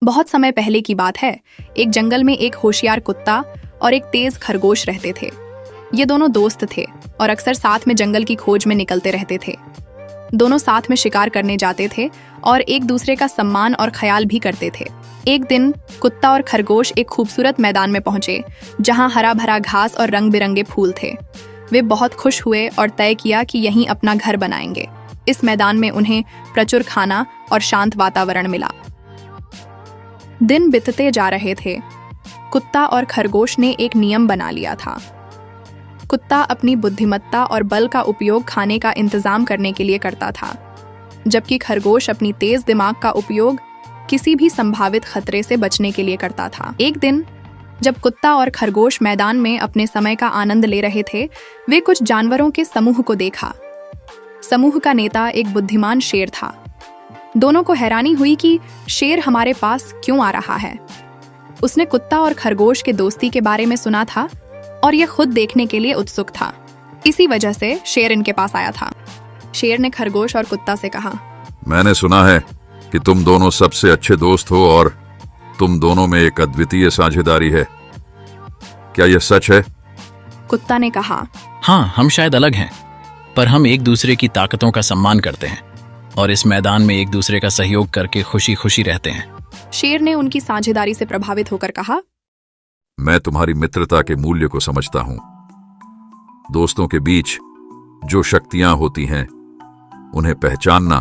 बहुत समय पहले की बात है। एक जंगल में एक होशियार कुत्ता और एक तेज खरगोश रहते थे। ये दोनों दोस्त थे और अक्सर साथ में जंगल की खोज में निकलते रहते थे। दोनों साथ में शिकार करने जाते थे और एक दूसरे का सम्मान और ख्याल भी करते थे। एक दिन कुत्ता और खरगोश एक खूबसूरत मैदान में पहुंचे, जहां हरा भरा घास और रंग बिरंगे फूल थे। वे बहुत खुश हुए और तय किया कि यहीं अपना घर बनाएंगे। इस मैदान में उन्हें प्रचुर खाना और शांत वातावरण मिला। दिन बीतते जा रहे थे। कुत्ता और खरगोश ने एक नियम बना लिया था। कुत्ता अपनी बुद्धिमत्ता और बल का उपयोग खाने का इंतजाम करने के लिए करता था, जबकि खरगोश अपनी तेज दिमाग का उपयोग किसी भी संभावित खतरे से बचने के लिए करता था। एक दिन जब कुत्ता और खरगोश मैदान में अपने समय का आनंद ले रहे थे, वे कुछ जानवरों के समूह को देखा। समूह का नेता एक बुद्धिमान शेर था। दोनों को हैरानी हुई कि शेर हमारे पास क्यों आ रहा है। उसने कुत्ता और खरगोश के दोस्ती के बारे में सुना था और यह खुद देखने के लिए उत्सुक था। इसी वजह से शेर इनके पास आया था। शेर ने खरगोश और कुत्ता से कहा, मैंने सुना है कि तुम दोनों सबसे अच्छे दोस्त हो और तुम दोनों में एक अद्वितीय साझेदारी है। क्या यह सच है? कुत्ता ने कहा, हाँ, हम शायद अलग हैं, पर हम एक दूसरे की ताकतों का सम्मान करते हैं और इस मैदान में एक दूसरे का सहयोग करके खुशी खुशी रहते हैं। शेर ने उनकी साझेदारी से प्रभावित होकर कहा, मैं तुम्हारी मित्रता के मूल्य को समझता हूं। दोस्तों के बीच जो शक्तियां होती हैं, उन्हें पहचानना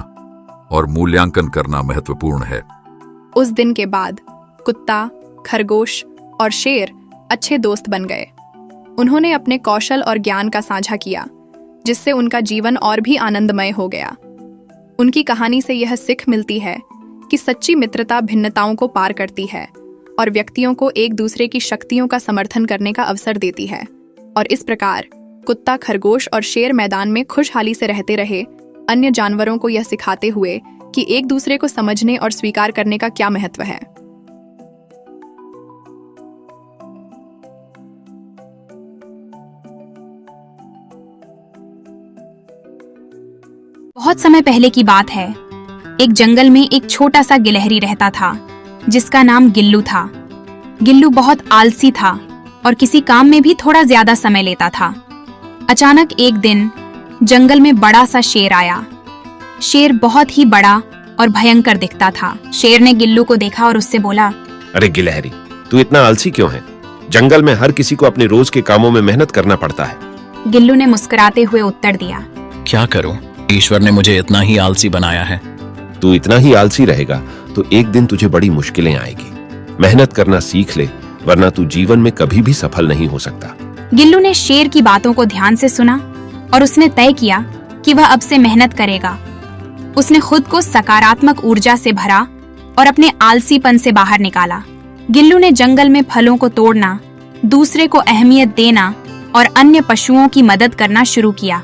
और मूल्यांकन करना महत्वपूर्ण है। उस दिन के बाद कुत्ता, खरगोश और शेर अच्छे दोस्त बन गए। उन्होंने अपने कौशल और ज्ञान का साझा किया, जिससे उनका जीवन और भी आनंदमय हो गया। उनकी कहानी से यह सीख मिलती है कि सच्ची मित्रता भिन्नताओं को पार करती है और व्यक्तियों को एक दूसरे की शक्तियों का समर्थन करने का अवसर देती है। और इस प्रकार कुत्ता, खरगोश और शेर मैदान में खुशहाली से रहते रहे, अन्य जानवरों को यह सिखाते हुए कि एक दूसरे को समझने और स्वीकार करने का क्या महत्व है। बहुत समय पहले की बात है। एक जंगल में एक छोटा सा गिलहरी रहता था, जिसका नाम गिल्लू था। गिल्लू बहुत आलसी था और किसी काम में भी थोड़ा ज्यादा समय लेता था। अचानक एक दिन जंगल में बड़ा सा शेर आया। शेर बहुत ही बड़ा और भयंकर दिखता था। शेर ने गिल्लू को देखा और उससे बोला, अरे गिलहरी, तू इतना आलसी क्यों है? जंगल में हर किसी को अपने रोज के कामों में मेहनत करना पड़ता है। गिल्लू ने मुस्कुराते हुए उत्तर दिया, क्या करूं? ईश्वर ने मुझे इतना ही आलसी बनाया है। तू इतना ही आलसी रहेगा तो एक दिन तुझे बड़ी मुश्किलें आएगी। मेहनत करना सीख ले, वरना तू जीवन में कभी भी सफल नहीं हो सकता। गिल्लू ने शेर की बातों को ध्यान से सुना और उसने तय किया कि वह अब से मेहनत करेगा। उसने खुद को सकारात्मक ऊर्जा से भरा और अपने आलसीपन से बाहर निकाला। गिल्लू ने जंगल में फलों को तोड़ना, दूसरे को अहमियत देना और अन्य पशुओं की मदद करना शुरू किया।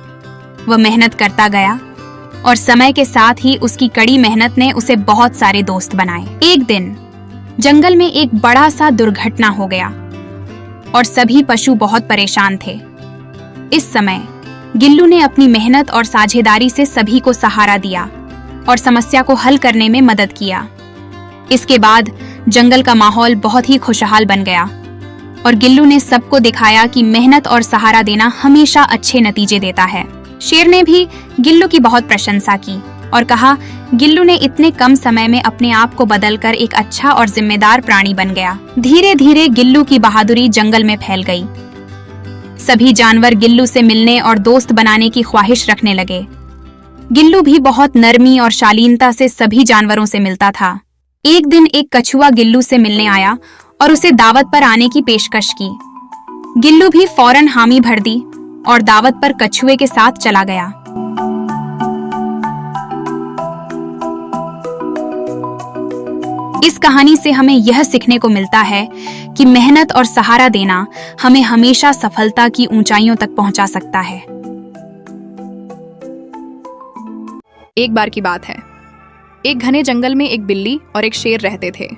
वह मेहनत करता गया और समय के साथ ही उसकी कड़ी मेहनत ने उसे बहुत सारे दोस्त बनाए। एक दिन जंगल में एक बड़ा सा दुर्घटना हो गया और सभी पशु बहुत परेशान थे। इस समय गिल्लू ने अपनी मेहनत और साझेदारी से सभी को सहारा दिया और समस्या को हल करने में मदद किया। इसके बाद जंगल का माहौल बहुत ही खुशहाल बन गया और गिल्लू ने सबको दिखाया कि मेहनत और सहारा देना हमेशा अच्छे नतीजे देता है। शेर ने भी गिल्लू की बहुत प्रशंसा की और कहा, गिल्लू ने इतने कम समय में अपने आप को बदलकर एक अच्छा और जिम्मेदार प्राणी बन गया। धीरे धीरे गिल्लू की बहादुरी जंगल में फैल गई। सभी जानवर गिल्लू से मिलने और दोस्त बनाने की ख्वाहिश रखने लगे। गिल्लू भी बहुत नरमी और शालीनता से सभी जानवरों से मिलता था। एक दिन एक कछुआ गिल्लू से मिलने आया और उसे दावत पर आने की पेशकश की। गिल्लू भी फौरन हामी भर दी और दावत पर कछुए के साथ चला गया। इस कहानी से हमें यह सीखने को मिलता है कि मेहनत और सहारा देना हमें हमेशा सफलता की ऊंचाइयों तक पहुंचा सकता है। एक बार की बात है। एक घने जंगल में एक बिल्ली और एक शेर रहते थे।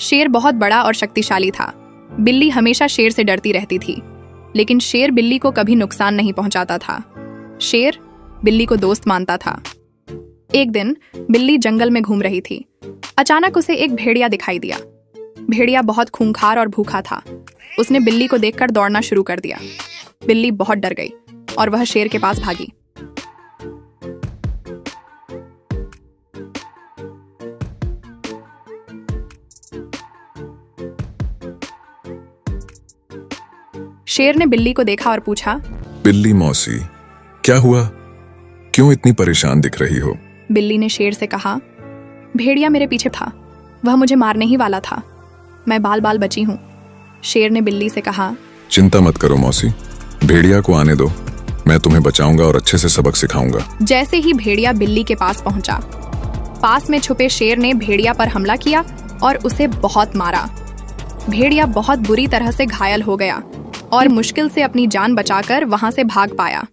शेर बहुत बड़ा और शक्तिशाली था। बिल्ली हमेशा शेर से डरती रहती थी, लेकिन शेर बिल्ली को कभी नुकसान नहीं पहुंचाता था। शेर बिल्ली को दोस्त मानता था। एक दिन बिल्ली जंगल में घूम रही थी। अचानक उसे एक भेड़िया दिखाई दिया। भेड़िया बहुत खूंखार और भूखा था। उसने बिल्ली को देखकर दौड़ना शुरू कर दिया। बिल्ली बहुत डर गई और वह शेर के पास भागी। शेर ने बिल्ली को देखा और पूछा, बिल्ली मौसी, क्या हुआ? क्यों इतनी परेशान दिख रही हो? बिल्ली ने शेर से कहा, भेड़िया मेरे पीछे था, वह मुझे मारने ही वाला था, मैं बाल बाल बची हूँ। शेर ने बिल्ली से कहा, चिंता मत करो मौसी, भेड़िया को आने दो, मैं तुम्हें बचाऊंगा और अच्छे से सबक सिखाऊंगा। जैसे ही भेड़िया बिल्ली के पास पहुंचा, पास में छुपे शेर ने भेड़िया पर हमला किया और उसे बहुत मारा। भेड़िया बहुत बुरी तरह से घायल हो गया और मुश्किल से अपनी जान बचाकर वहां से भाग पाया।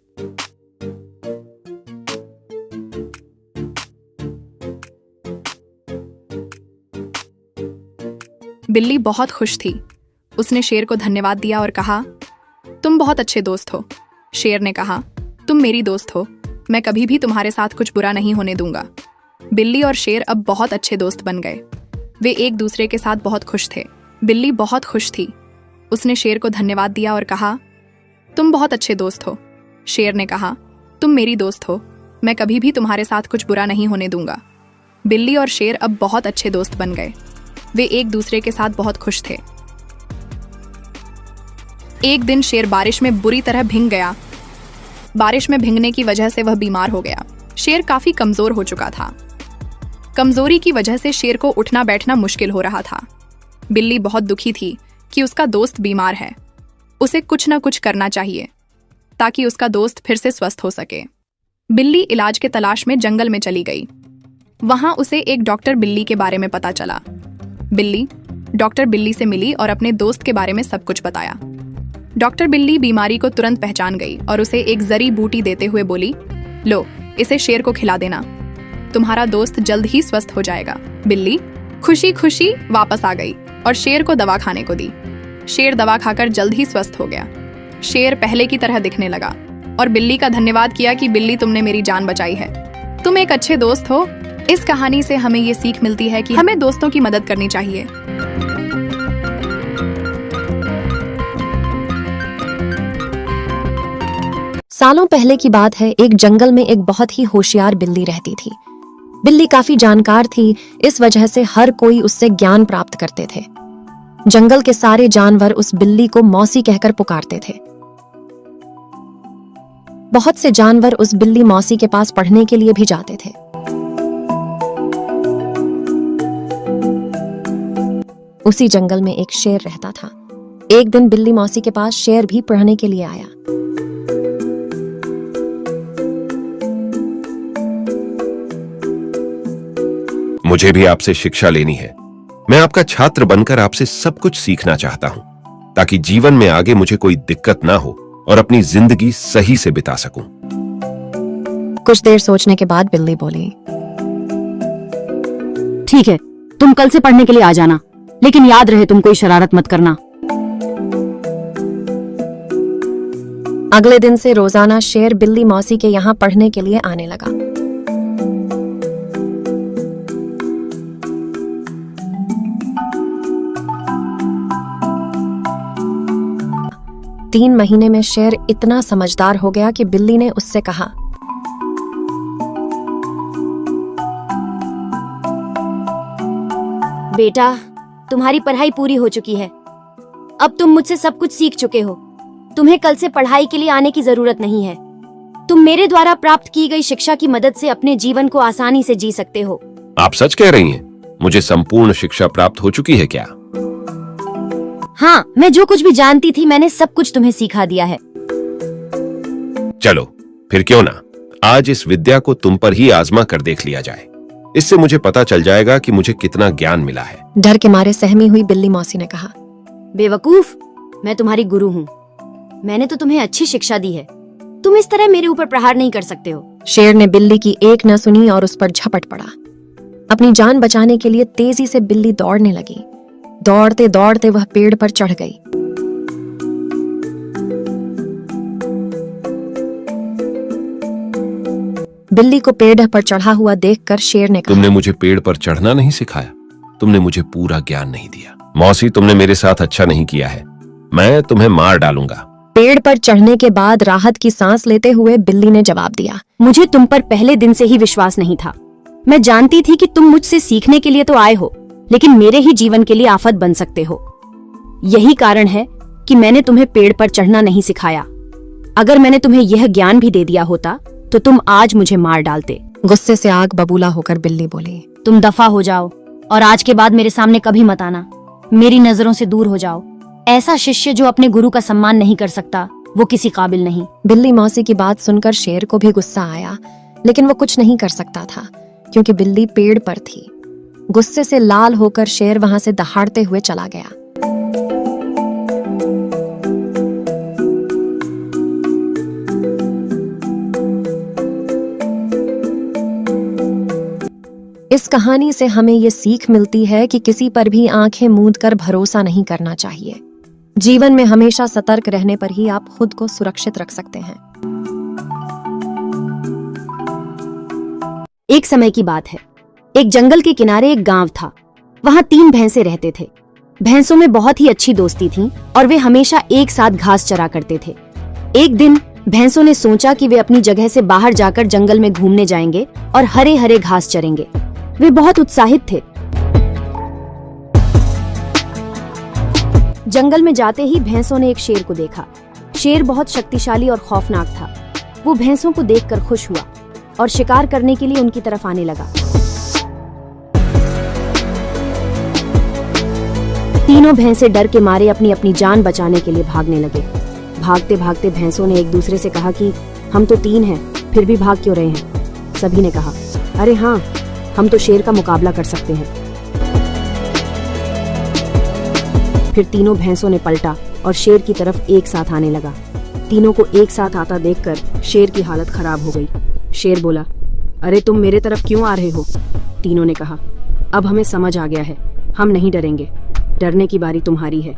बिल्ली बहुत खुश थी। उसने शेर को धन्यवाद दिया और कहा, तुम बहुत अच्छे दोस्त हो। शेर ने कहा, तुम मेरी दोस्त हो, मैं कभी भी तुम्हारे साथ कुछ बुरा नहीं होने दूंगा। बिल्ली और शेर अब बहुत अच्छे दोस्त बन गए। वे एक दूसरे के साथ बहुत खुश थे। बिल्ली बहुत खुश थी। उसने शेर को धन्यवाद दिया और कहा, तुम बहुत अच्छे दोस्त हो। शेर ने कहा, तुम मेरी दोस्त हो, मैं कभी भी तुम्हारे साथ कुछ बुरा नहीं होने दूंगा। बिल्ली और शेर अब बहुत अच्छे दोस्त बन गए। वे एक दूसरे के साथ बहुत खुश थे। एक दिन शेर बारिश में बुरी तरह भीग गया। बारिश में भीगने की वजह से वह बीमार हो गया। शेर काफी कमजोर हो चुका था। कमजोरी की वजह से शेर को उठना बैठना मुश्किल हो रहा था। बिल्ली बहुत दुखी थी कि उसका दोस्त बीमार है। उसे कुछ न कुछ करना चाहिए ताकि उसका दोस्त फिर से स्वस्थ हो सके। बिल्ली इलाज के तलाश में जंगल में चली गई। वहां उसे एक डॉक्टर बिल्ली के बारे में पता चला। बिल्ली डॉक्टर बिल्ली से मिली और अपने दोस्त के बारे में सब कुछ बताया। डॉक्टर बिल्ली बीमारी को तुरंत पहचान गई और उसे एक जड़ी बूटी देते हुए बोली, लो, इसे शेर को खिला देना, तुम्हारा दोस्त जल्द ही स्वस्थ हो जाएगा। बिल्ली खुशी खुशी वापस आ गई और शेर को दवा खाने को दी। शेर दवा खाकर जल्द ही स्वस्थ हो गया। शेर पहले की तरह दिखने लगा और बिल्ली का धन्यवाद किया कि बिल्ली, तुमने मेरी जान बचाई है, तुम एक अच्छे दोस्त हो। इस कहानी से हमें ये सीख मिलती है कि हमें दोस्तों की मदद करनी चाहिए। सालों पहले की बात है। एक जंगल में एक बहुत ही होशियार बिल्ली रहती थी। बिल्ली काफी जानकार थी, इस वजह से हर कोई उससे ज्ञान प्राप्त करते थे। जंगल के सारे जानवर उस बिल्ली को मौसी कहकर पुकारते थे। बहुत से जानवर उस बिल्ली मौसी के पास पढ़ने के लिए भी जाते थे। उसी जंगल में एक शेर रहता था। एक दिन बिल्ली मौसी के पास शेर भी पढ़ने के लिए आया। मुझे भी आपसे शिक्षा लेनी है। मैं आपका छात्र बनकर आपसे सब कुछ सीखना चाहता हूं, ताकि जीवन में आगे मुझे कोई दिक्कत ना हो और अपनी जिंदगी सही से बिता सकूं। कुछ देर सोचने के बाद बिल्ली बोली, ठीक है, तुम कल से पढ़ने के लिए आ जाना, लेकिन याद रहे तुम कोई शरारत मत करना। अगले दिन से रोजाना शेर बिल्ली मौसी के यहाँ पढ़ने के लिए आने लगा। तीन महीने में शेर इतना समझदार हो गया कि बिल्ली ने उससे कहा, बेटा, तुम्हारी पढ़ाई पूरी हो चुकी है। अब तुम मुझसे सब कुछ सीख चुके हो। तुम्हें कल से पढ़ाई के लिए आने की जरूरत नहीं है। तुम मेरे द्वारा प्राप्त की गई शिक्षा की मदद से अपने जीवन को आसानी से जी सकते हो। आप सच कह रही हैं? मुझे संपूर्ण शिक्षा प्राप्त हो चुकी है क्या? हाँ, मैं जो कुछ भी जानती थी मैंने सब कुछ तुम्हें सिखा दिया है। चलो फिर क्यों ना आज इस विद्या को तुम पर ही आजमा कर देख लिया जाए। इससे मुझे पता चल जाएगा कि मुझे कितना ज्ञान मिला है। डर के मारे सहमी हुई बिल्ली मौसी ने कहा, बेवकूफ, मैं तुम्हारी गुरु हूँ। मैंने तो तुम्हें अच्छी शिक्षा दी है। तुम इस तरह मेरे ऊपर प्रहार नहीं कर सकते हो। शेर ने बिल्ली की एक न सुनी और उस पर झपट पड़ा। अपनी जान बचाने के लिए तेजी से बिल्ली दौड़ने लगी। दौड़ते दौड़ते वह पेड़ पर चढ़ गई। बिल्ली को पेड़ पर चढ़ा हुआ देखकर शेर ने कहा, तुमने मुझे पेड़ पर चढ़ना नहीं सिखाया, तुमने मुझे पूरा ज्ञान नहीं दिया। मौसी, तुमने मेरे साथ अच्छा नहीं किया है, मैं तुम्हें मार डालूंगा। पेड़ पर चढ़ने के बाद राहत की सांस लेते हुए बिल्ली ने जवाब दिया, मुझे तुम पर पहले दिन से ही विश्वास नहीं था। मैं जानती थी कि तुम मुझसे सीखने के लिए तो आए हो, लेकिन मेरे ही जीवन के लिए आफत बन सकते हो। यही कारण है कि मैंने तुम्हें पेड़ पर चढ़ना नहीं सिखाया। अगर मैंने तुम्हें यह ज्ञान भी दे दिया होता तो तुम आज मुझे मार डालते। गुस्से से आग बबूला होकर बिल्ली बोली, तुम दफा हो जाओ और आज के बाद मेरे सामने कभी मत आना। मेरी नजरों से दूर हो जाओ। ऐसा शिष्य जो अपने गुरु का सम्मान नहीं कर सकता, वो किसी काबिल नहीं। बिल्ली मौसी की बात सुनकर शेर को भी गुस्सा आया, लेकिन वो कुछ नहीं कर सकता था क्योंकि बिल्ली पेड़ पर थी। गुस्से से लाल होकर शेर वहां से दहाड़ते हुए चला गया। इस कहानी से हमें ये सीख मिलती है कि किसी पर भी आंखें मूंद कर भरोसा नहीं करना चाहिए। जीवन में हमेशा सतर्क रहने पर ही आप खुद को सुरक्षित रख सकते हैं। एक समय की बात है, एक जंगल के किनारे एक गांव था। वहां 3 भैंसे रहते थे। भैंसों में बहुत ही अच्छी दोस्ती थी और वे हमेशा एक साथ घास चरा करते थे। एक दिन भैंसों ने सोचा कि वे अपनी जगह से बाहर जाकर जंगल में घूमने जाएंगे और हरे हरे घास चरेंगे। वे बहुत उत्साहित थे। जंगल में जाते ही भैंसों ने एक शेर को देखा। शेर बहुत शक्तिशाली और खौफनाक था। वो भैंसों को देखकर खुश हुआ और शिकार करने के लिए उनकी तरफ आने लगा। तीनों भैंसे डर के मारे अपनी अपनी जान बचाने के लिए भागने लगे। भागते भागते भैंसों ने एक दूसरे से कहा कि हम तो 3 हैं, फिर भी भाग क्यों रहे हैं? सभी ने कहा, अरे हाँ, हम तो शेर का मुकाबला कर सकते हैं। फिर तीनों भैंसों ने पलटा और शेर की तरफ एक साथ आने लगा। तीनों को एक साथ आता देखकर शेर की हालत खराब हो गई। शेर बोला, अरे तुम मेरे तरफ क्यों आ रहे हो? तीनों ने कहा, अब हमें समझ आ गया है, हम नहीं डरेंगे। डरने की बारी तुम्हारी है।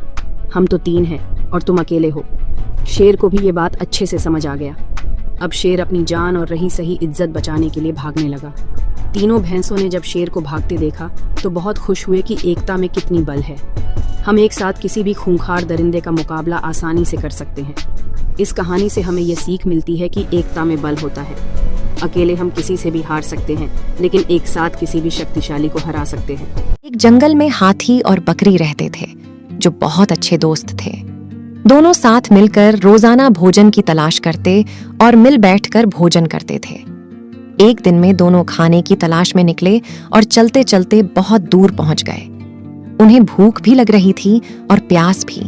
हम तो 3 हैं और तुम अकेले हो। शेर को भी ये बात अच्छे से समझ आ गया। अब शेर अपनी जान और रही सही इज्जत बचाने के लिए भागने लगा। तीनों भैंसों ने जब शेर को भागते देखा तो बहुत खुश हुए कि एकता में कितनी बल है। हम एक साथ किसी भी खूंखार दरिंदे का मुकाबला आसानी से कर सकते हैं। इस कहानी से हमें यह सीख मिलती है कि एकता में बल होता है। अकेले हम किसी से भी हार सकते हैं, लेकिन एक साथ किसी भी शक्तिशाली को हरा सकते हैं। एक जंगल में हाथी और बकरी रहते थे जो बहुत अच्छे दोस्त थे। दोनों साथ मिलकर रोजाना भोजन की तलाश करते और मिल बैठकर भोजन करते थे। एक दिन में दोनों खाने की तलाश में निकले और चलते चलते बहुत दूर पहुंच गए। उन्हें भूख भी लग रही थी और प्यास भी।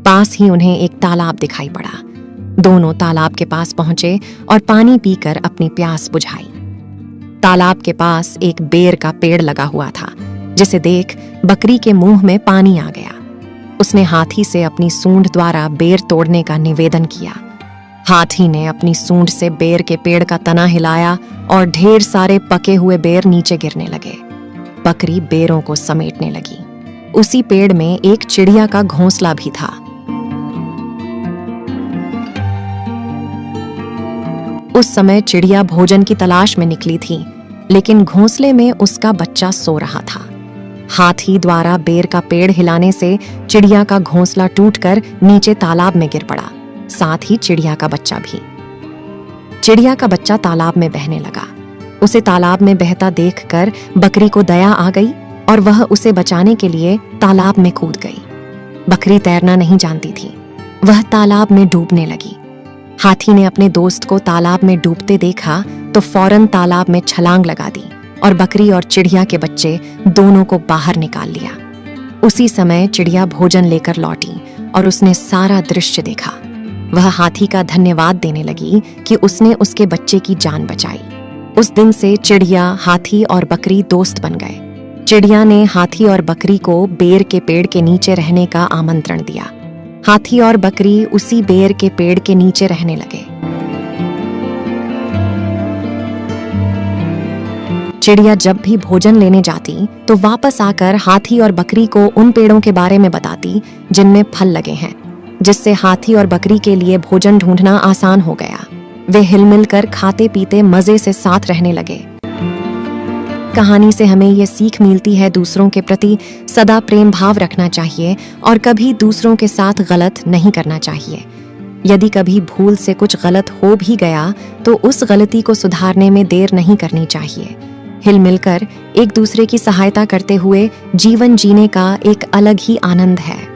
पास ही उन्हें एक तालाब दिखाई पड़ा। दोनों तालाब के पास पहुंचे और पानी पीकर अपनी प्यास बुझाई। तालाब के पास एक बेर का पेड़ लगा हुआ था, जिसे देख बकरी के मुंह में पानी आ गया। उसने हाथी से अपनी सूंड द्वारा बेर तोड़ने का निवेदन किया। हाथी ने अपनी सूंड से बेर के पेड़ का तना हिलाया और ढेर सारे पके हुए बेर नीचे गिरने लगे। बकरी बेरों को समेटने लगी। उसी पेड़ में एक चिड़िया का घोंसला भी था। उस समय चिड़िया भोजन की तलाश में निकली थी, लेकिन घोंसले में उसका बच्चा सो रहा था। हाथी द्वारा बेर का पेड़ हिलाने से चिड़िया का घोंसला टूटकर नीचे तालाब में गिर पड़ा, साथ ही चिड़िया का बच्चा भी। चिड़िया का बच्चा तालाब में बहने लगा। उसे तालाब में बहता देखकर बकरी को दया आ गई और वह उसे बचाने के लिए तालाब में कूद गई। बकरी तैरना नहीं जानती थी। वह तालाब में डूबने लगी। हाथी ने अपने दोस्त को तालाब में डूबते देखा तो फौरन तालाब में छलांग लगा दी और बकरी और चिड़िया के बच्चे दोनों को बाहर निकाल लिया। उसी समय चिड़िया भोजन लेकर लौटी और उसने सारा दृश्य देखा। वह हाथी का धन्यवाद देने लगी कि उसने उसके बच्चे की जान बचाई। उस दिन से चिड़िया, हाथी और बकरी दोस्त बन गए। चिड़िया ने हाथी और बकरी को बेर के पेड़ के नीचे रहने का आमंत्रण दिया। हाथी और बकरी उसी बेर के पेड़ के नीचे रहने लगे। चिड़िया जब भी भोजन लेने जाती तो वापस आकर हाथी और बकरी को उन पेड़ों के बारे में बताती जिनमें फल लगे हैं, जिससे हाथी और बकरी के लिए भोजन ढूंढना आसान हो गया। वे हिलमिल कर खाते पीते मजे से साथ रहने लगे। कहानी से हमें ये सीख मिलती है दूसरों के प्रति सदा प्रेम भाव रखना चाहिए और कभी दूसरों के साथ गलत नहीं करना चाहिए। यदि कभी भूल से कुछ गलत हो भी गया तो उस गलती को सुधारने में देर नहीं करनी चाहिए। हिल मिलकर एक दूसरे की सहायता करते हुए जीवन जीने का एक अलग ही आनंद है।